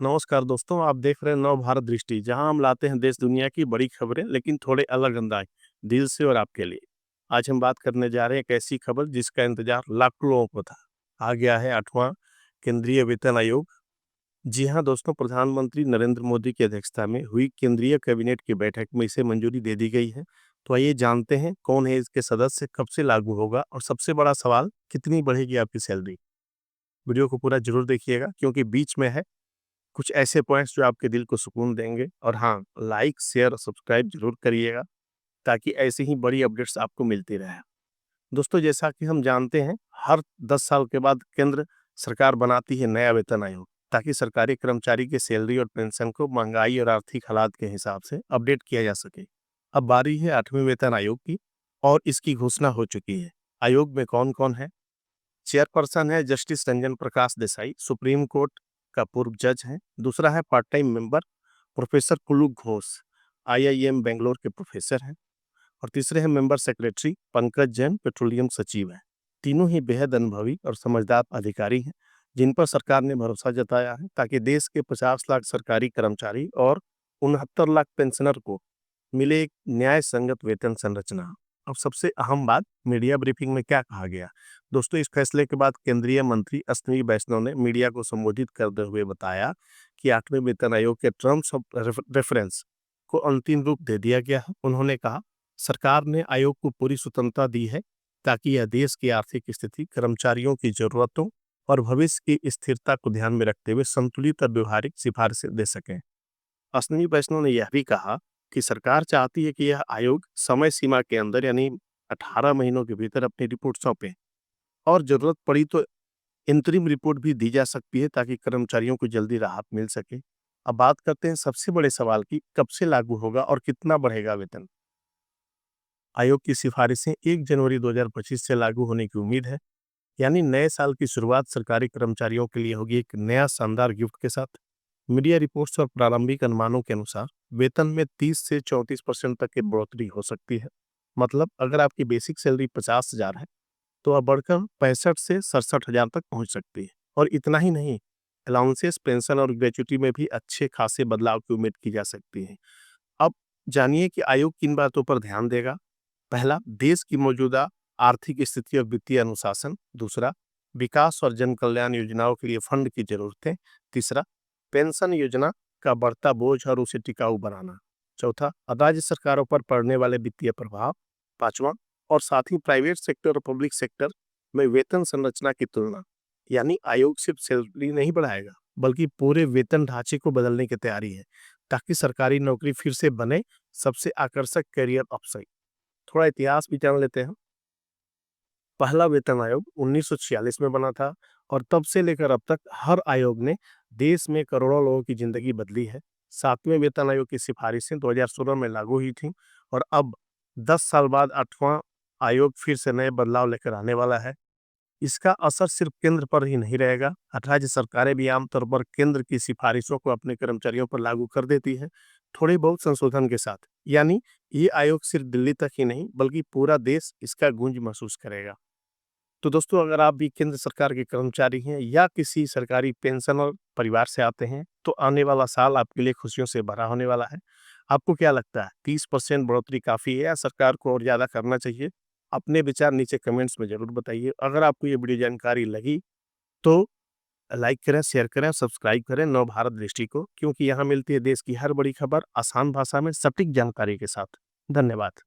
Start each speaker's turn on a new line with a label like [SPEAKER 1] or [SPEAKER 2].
[SPEAKER 1] नमस्कार दोस्तों, आप देख रहे हैं नव भारत दृष्टि, जहां हम लाते हैं देश दुनिया की बड़ी खबरें लेकिन थोड़े अलग अंदाज, दिल से और आपके लिए। आज हम बात करने जा रहे हैं एक ऐसी खबर जिसका इंतजार लाखों लोगों को था। आ गया है 8वां केंद्रीय वेतन आयोग। जी हां दोस्तों, प्रधानमंत्री नरेंद्र मोदी की अध्यक्षता में हुई केंद्रीय कैबिनेट की बैठक में इसे मंजूरी दे दी गई है। तो आइए जानते हैं कौन है इसके सदस्य, कब से लागू होगा और सबसे बड़ा सवाल, कितनी बढ़ेगी आपकी सैलरी। वीडियो को पूरा जरूर देखिएगा क्योंकि बीच में है कुछ ऐसे पॉइंट्स जो आपके दिल को सुकून देंगे। और हाँ, लाइक शेयर और सब्सक्राइब जरूर करिएगा ताकि ऐसी ही बड़ी अपडेट्स आपको मिलती रहे। दोस्तों, जैसा कि हम जानते हैं, हर 10 साल के बाद केंद्र सरकार बनाती है नया वेतन आयोग, ताकि सरकारी कर्मचारी की सैलरी और पेंशन को महंगाई और आर्थिक हालात के हिसाब से अपडेट किया जा सके। अब बारी है 8वें वेतन आयोग की और इसकी घोषणा हो चुकी है। आयोग में कौन कौन है? चेयरपर्सन है justice Ranjan Prakash Desai, supreme court का पूर्व जज है। दूसरा है part time member professor Kullu Ghosh, IIM Bangalore के प्रोफेसर हैं। और तीसरे हैं member secretary Pankaj Jain, petroleum सचिव हैं। तीनों ही बेहद अनुभवी और समझदार अधिकारी हैं, जिन पर सरकार ने भरोसा जताया है ताकि देश के 50 लाख सरकारी कर्मचारी और 69 लाख पेंशनर को मिले एक न्याय संगत वेतन संरचना। अब सबसे अहम बात, मीडिया ब्रीफिंग में क्या कहा गया। दोस्तों, इस फैसले के बाद केंद्रीय मंत्री अश्विनी वैष्णव ने मीडिया को संबोधित करते हुए बताया कि 8वें वेतन आयोग के टर्म्स ऑफ रेफरेंस को अंतिम रूप दे दिया गया है। उन्होंने कहा, सरकार ने आयोग को पूरी स्वतंत्रता दी है ताकि यह देश की आर्थिक स्थिति, कर्मचारियों की जरूरतों और भविष्य की स्थिरता को ध्यान में रखते हुए संतुलित और व्यवहारिक सिफारिशें दे सकें। अश्विनी वैष्णव ने यह भी कहा कि सरकार चाहती है कि यह आयोग समय सीमा के अंदर यानी 18 महीनों के भीतर अपनी रिपोर्ट सौंपे और जरूरत पड़ी तो इंतरिम रिपोर्ट भी दी जा सकती है ताकि कर्मचारियों को जल्दी राहत मिल सके। अब बात करते हैं सबसे बड़े सवाल की, कब से लागू होगा और कितना बढ़ेगा वेतन। आयोग की सिफारिशें 1 जनवरी 2025 से लागू होने की उम्मीद है, यानी नए साल की शुरुआत सरकारी कर्मचारियों के लिए होगी एक नया शानदार गिफ्ट के साथ। मीडिया रिपोर्ट्स और प्रारंभिक अनुमानों के अनुसार वेतन में 30 से 34% तक की बढ़ोतरी हो सकती है। मतलब अगर आपकी बेसिक सैलरी 50,000 है तो अब बढ़कर 65 से 67,000 तक पहुंच सकती है। और इतना ही नहीं, अलाउंसेस, पेंशन और ग्रेचुटी में भी अच्छे खासे बदलाव की उम्मीद की जा सकती है। अब जानिए कि आयोग किन बातों पर ध्यान देगा। पहला, देश की मौजूदा आर्थिक स्थिति और वित्तीय अनुशासन। दूसरा, विकास और जन कल्याण योजनाओं के लिए फंड की जरूरतें। तीसरा, पेंशन योजना का बढ़ता बोझ और उसे टिकाऊ बनाना। चौथा, राज्य सरकारों पर पड़ने वाले वित्तीय प्रभाव। पांचवा, और साथ ही प्राइवेट सेक्टर और पब्लिक सेक्टर में वेतन संरचना की तुलना। यानी आयोग सिर्फ सैलरी नहीं बढ़ाएगा बल्कि पूरे वेतन ढांचे को बदलने की तैयारी है ताकि सरकारी नौकरी फिर से बने सबसे आकर्षक करियर अवसर। थोड़ा इतिहास भी जान लेते हैं। पहला वेतन आयोग 1946 में बना था और तब से लेकर अब तक हर आयोग ने देश में करोड़ों लोगों की जिंदगी बदली है। 7वें वेतन आयोग की सिफारिशें 2016 में लागू हुई थी और अब 10 साल बाद 8वां आयोग फिर से नए बदलाव लेकर आने वाला है। इसका असर सिर्फ केंद्र पर ही नहीं रहेगा, राज्य सरकारें भी आमतौर पर केंद्र की सिफारिशों को अपने कर्मचारियों पर लागू कर देती हैं, थोड़े बहुत संशोधन के साथ। यानी ये आयोग सिर्फ दिल्ली तक ही नहीं बल्कि पूरा देश इसका गूंज महसूस करेगा। तो दोस्तों, अगर आप भी केंद्र सरकार के कर्मचारी हैं या किसी सरकारी पेंशन और परिवार से आते हैं तो आने वाला साल आपके लिए खुशियों से भरा होने वाला है। आपको क्या लगता है, 30% बढ़ोतरी काफी है या सरकार को और ज्यादा करना चाहिए? अपने विचार नीचे कमेंट्स में जरूर बताइए। अगर आपको ये वीडियो जानकारी लगी तो लाइक करें, शेयर करें, सब्सक्राइब करें नव भारत दृष्टि को, क्योंकि यहाँ मिलती है देश की हर बड़ी खबर आसान भाषा में सटीक जानकारी के साथ। धन्यवाद।